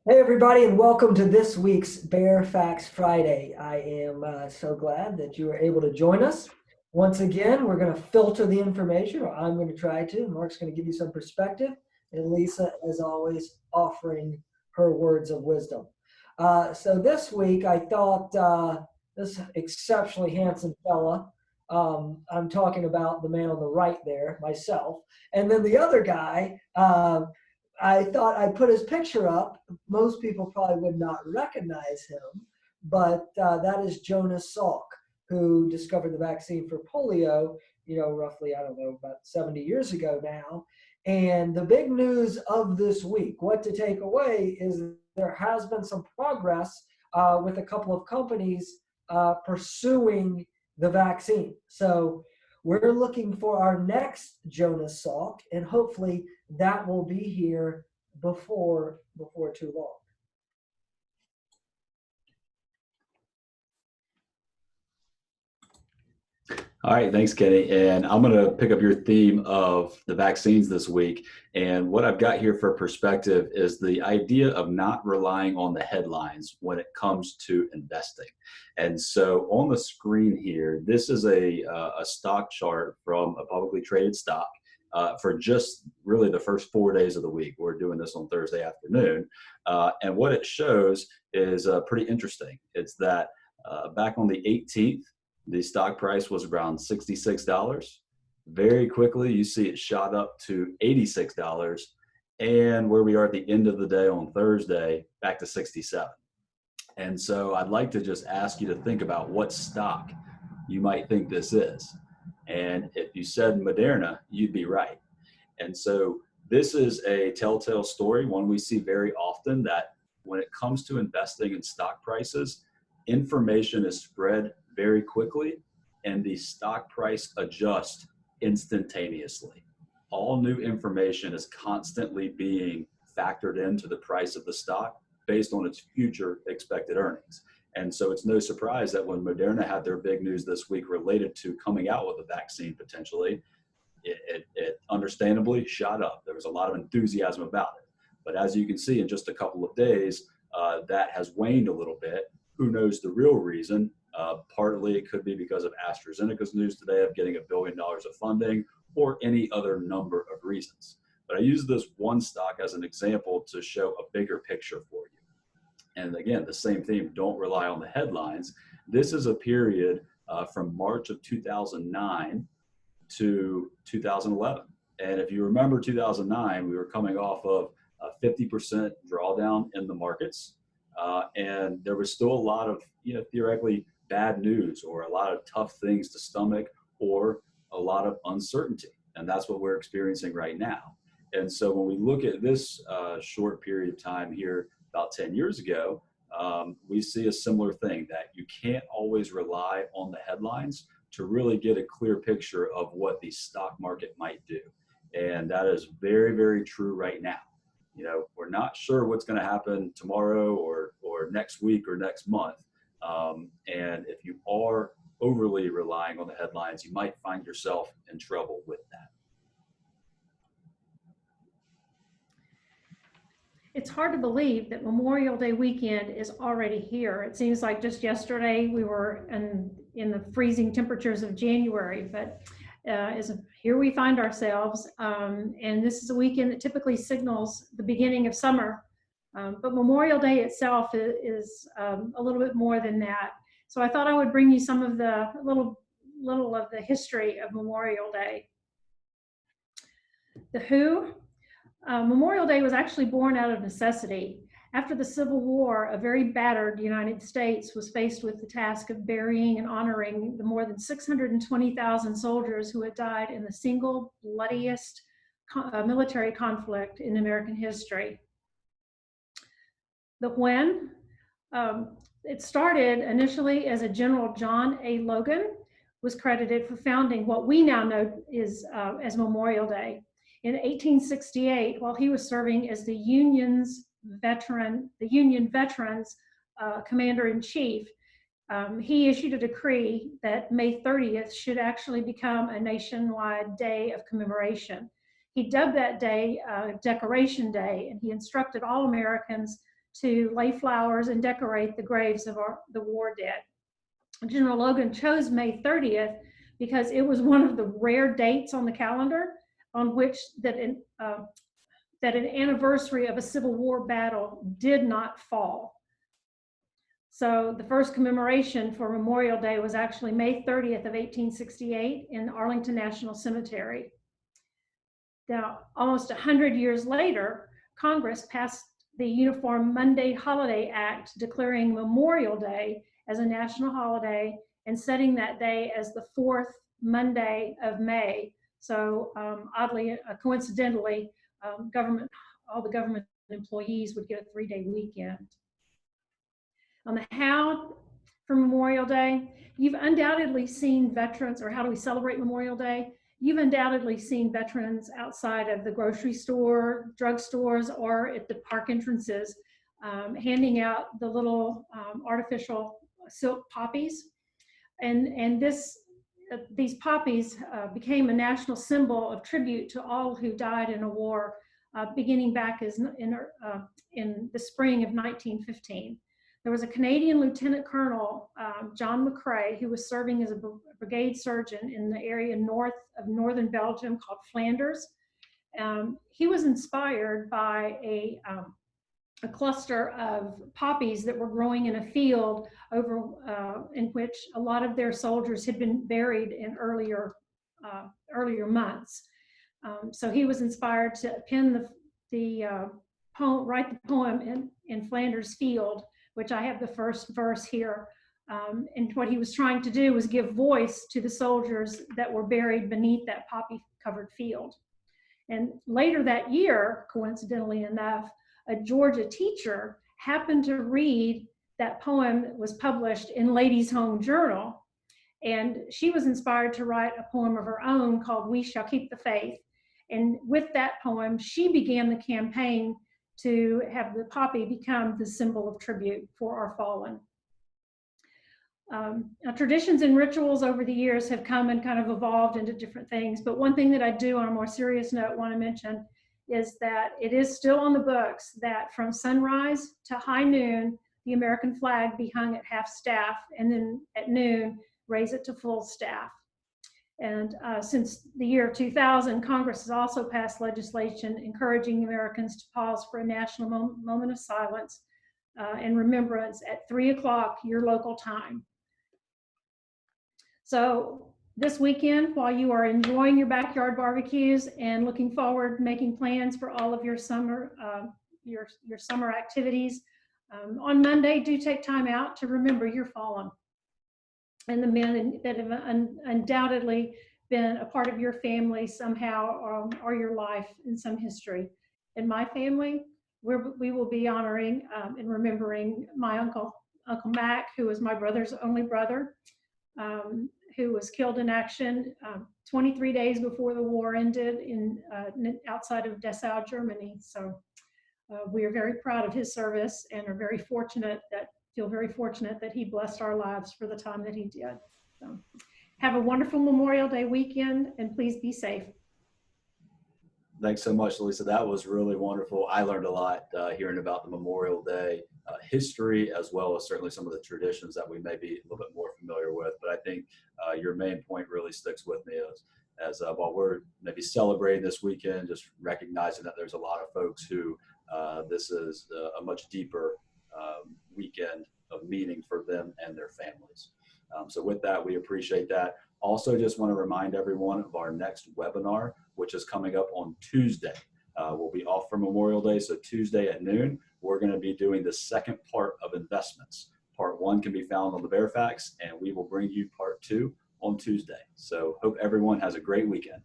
Hey, everybody, and welcome to this week's Bear Facts Friday. I am so glad that you were able to join us. Once again, we're going to filter the information, or I'm going to try to. Mark's going to give you some perspective, and Lisa, as always, offering her words of wisdom. So this week, I thought this exceptionally handsome fella, I'm talking about the man on the right there, myself, and then the other guy. I thought I'd put his picture up. Most people probably would not recognize him, but that is Jonas Salk, who discovered the vaccine for polio, roughly, I don't know, about 70 years ago now. And the big news of this week, what to take away, is there has been some progress with a couple of companies pursuing the vaccine. So we're looking for our next Jonas Salk, and hopefully that will be here before too long. All right, thanks, Kenny. And I'm going to pick up your theme of the vaccines this week. And what I've got here for perspective is the idea of not relying on the headlines when it comes to investing. And so on the screen here, this is a stock chart from a publicly traded stock for just really the first 4 days of the week. We're doing this on Thursday afternoon. And what it shows is pretty interesting. It's that back on the 18th, the stock price was around $66. Very quickly, you see it shot up to $86. And where we are at the end of the day on Thursday, back to 67. And so I'd like to just ask you to think about what stock you might think this is. And if you said Moderna, you'd be right. And so this is a telltale story, one we see very often, that when it comes to investing in stock prices, information is spread very quickly and the stock price adjusts instantaneously. All new information is constantly being factored into the price of the stock based on its future expected earnings. And so it's no surprise that when Moderna had their big news this week related to coming out with a vaccine potentially, it understandably shot up. There was a lot of enthusiasm about it. But as you can see, in just a couple of days, that has waned a little bit. Who knows the real reason? Partly it could be because of AstraZeneca's news today of getting $1 billion of funding, or any other number of reasons. But I use this one stock as an example to show a bigger picture for you. And again, the same theme, don't rely on the headlines. This is a period from March of 2009 to 2011. And if you remember 2009, we were coming off of a 50% drawdown in the markets. And there was still a lot of, theoretically bad news, or a lot of tough things to stomach, or a lot of uncertainty. And that's what we're experiencing right now. And so when we look at this short period of time here, about 10 years ago, we see a similar thing, that you can't always rely on the headlines to really get a clear picture of what the stock market might do. And that is very, very true right now. We're not sure what's going to happen tomorrow or next week or next month. And if you are overly relying on the headlines, you might find yourself in trouble with that. It's hard to believe that Memorial Day weekend is already here. It seems like just yesterday we were in the freezing temperatures of January, but here we find ourselves. And this is a weekend that typically signals the beginning of summer. But Memorial Day itself is a little bit more than that. So I thought I would bring you some of the little of the history of Memorial Day. The Who. Memorial Day was actually born out of necessity. After the Civil War, a very battered United States was faced with the task of burying and honoring the more than 620,000 soldiers who had died in the single bloodiest military conflict in American history. The When. It started initially as a General John A. Logan was credited for founding what we now know is as Memorial Day. In 1868, while he was serving as the Union Veterans Commander-in-Chief, he issued a decree that May 30th should actually become a nationwide day of commemoration. He dubbed that day Decoration Day, and he instructed all Americans to lay flowers and decorate the graves of the war dead. General Logan chose May 30th because it was one of the rare dates on the calendar on which that an anniversary of a Civil War battle did not fall. So the first commemoration for Memorial Day was actually May 30th of 1868 in Arlington National Cemetery. Now, almost 100 years later, Congress passed the Uniform Monday Holiday Act, declaring Memorial Day as a national holiday and setting that day as the fourth Monday of May. So coincidentally, all the government employees would get a 3-day weekend. On the how for Memorial Day, you've undoubtedly seen veterans, or how do we celebrate Memorial Day? You've undoubtedly seen veterans outside of the grocery store, drugstores, or at the park entrances, handing out the little artificial silk poppies. And these poppies became a national symbol of tribute to all who died in a war, beginning back in the spring of 1915. There was a Canadian Lieutenant Colonel, John McCrae, who was serving as a brigade surgeon in the area north of northern Belgium called Flanders. He was inspired by a cluster of poppies that were growing in a field in which a lot of their soldiers had been buried in earlier months. So he was inspired to pen write the poem in Flanders Field, which I have the first verse here. And what he was trying to do was give voice to the soldiers that were buried beneath that poppy-covered field. And later that year, coincidentally enough, a Georgia teacher happened to read that poem that was published in Ladies' Home Journal, and she was inspired to write a poem of her own called We Shall Keep the Faith. And with that poem, she began the campaign to have the poppy become the symbol of tribute for our fallen. Now, traditions and rituals over the years have come and kind of evolved into different things, but one thing that I do on a more serious note want to mention is that it is still on the books that from sunrise to high noon, the American flag be hung at half staff, and then at noon, raise it to full staff. And since the year 2000, Congress has also passed legislation encouraging Americans to pause for a national moment of silence and remembrance at 3 o'clock your local time. So this weekend, while you are enjoying your backyard barbecues and looking forward, making plans for all of your summer summer activities, on Monday, do take time out to remember your fallen and the men that have undoubtedly been a part of your family somehow or your life in some history. In my family, we will be honoring and remembering my Uncle Mac, who was my brother's only brother, who was killed in action 23 days before the war ended outside of Dessau, Germany. So we are very proud of his service and are feel very fortunate that he blessed our lives for the time that he did. So have a wonderful Memorial Day weekend, and please be safe. Thanks so much, Lisa. That was really wonderful. I learned a lot hearing about the Memorial Day history, as well as certainly some of the traditions that we may be a little bit more familiar with. But I think your main point really sticks with me as while we're maybe celebrating this weekend, just recognizing that there's a lot of folks who this is a much deeper weekend of meaning for them and their families. So with that, we appreciate that. Also, just want to remind everyone of our next webinar, which is coming up on Tuesday. We'll be off for Memorial Day, so Tuesday at noon, we're going to be doing the second part of investments. Part 1 can be found on the Bear Facts, and we will bring you part 2 on Tuesday. So hope everyone has a great weekend.